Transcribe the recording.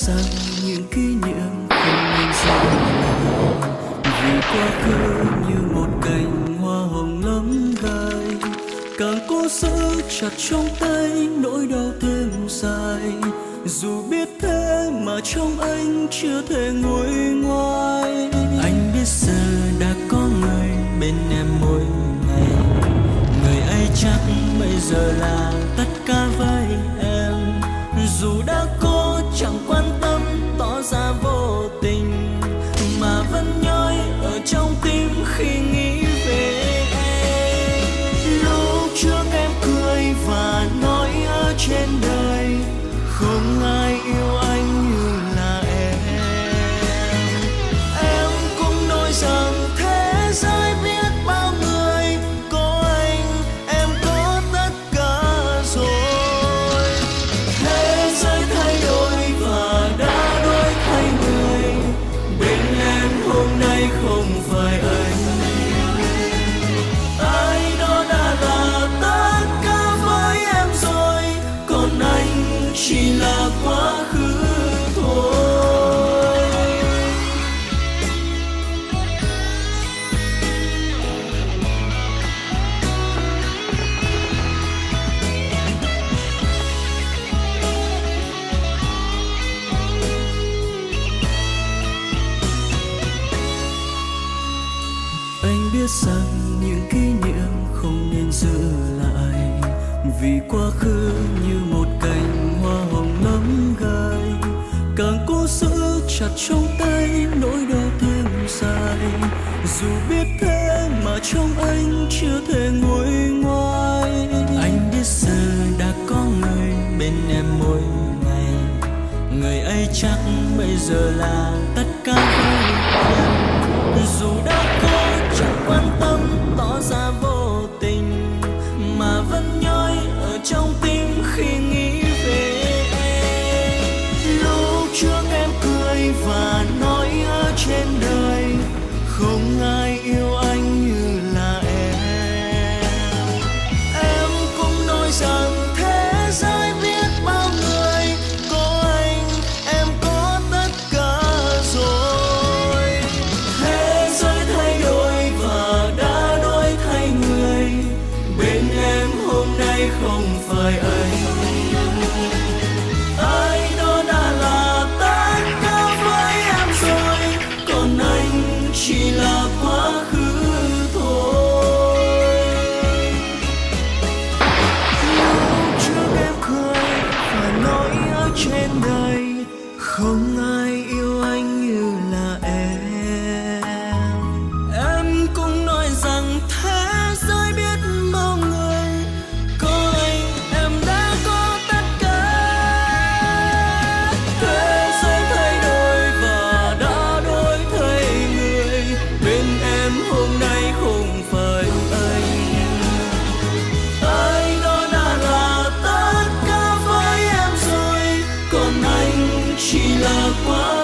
rằng những kỷ niệm không nên dừng lại, vì quá khứ như một cành hoa hồng lắm gai, càng cố giữ chặt trong tay nỗi đau thêm dài. Dù biết thế mà trong anh chưa thể nguôi ngoai. Anh biết giờ đã có người bên em mỗi ngày, người ấy chắc bây giờ là tất cả với em. Dù đã cố chẳng quan tâm tỏ ra vô tình, mà vẫn nhói ở trong tim khi nghĩ về em. Lúc trước em cười và nói ở trên đời không ai yêu anh như là em. Em cũng nói rằng thế giới biết bao người, có anh em có tất cả rồi. Thế giới thay đổi và đã đổi thay người, bên em hôm nay không phải anh. Ai đó đã là tất cả với em rồi, còn anh chỉ là quá khứ thôi. Anh biết rằng những kỷ niệm không nên giữ lại, vì quá khứ như một cành hoa hồng lắm gai, càng cố giữ chặt trong tay nỗi đau thêm dài. Dù biết thế mà trong anh chưa thể nguôi ngoai. Anh biết giờ đã có người bên em mỗi ngày, người ấy chắc bây giờ là tất cả với em. Dù đã cố chẳng quan tâm tỏ ra vô tình, mà vẫn nhói ở trong tim khi nghĩ về em. Lúc trước em cười và nói ở trên đời không ai yêu anh như là em. Em cũng nói rằng thế giới biết bao người, có anh em có tất cả rồi. Thế giới thay đổi và đã đổi thay người, bên em hôm nay không phải anh. Ai đó đã là tất cả với em rồi, còn anh chỉ là quá khứ thôi. Lúc trước em cười và nói ở trên đời không ai yêu anh như là em. Em cũng nói rằng thế giới biết bao người, có anh em đã có tất cả. Thế giới thay đổi và đã đổi thay người, bên em hôm nay không phải anh. Ai đó đã là tất cả với em rồi, còn anh chỉ là quá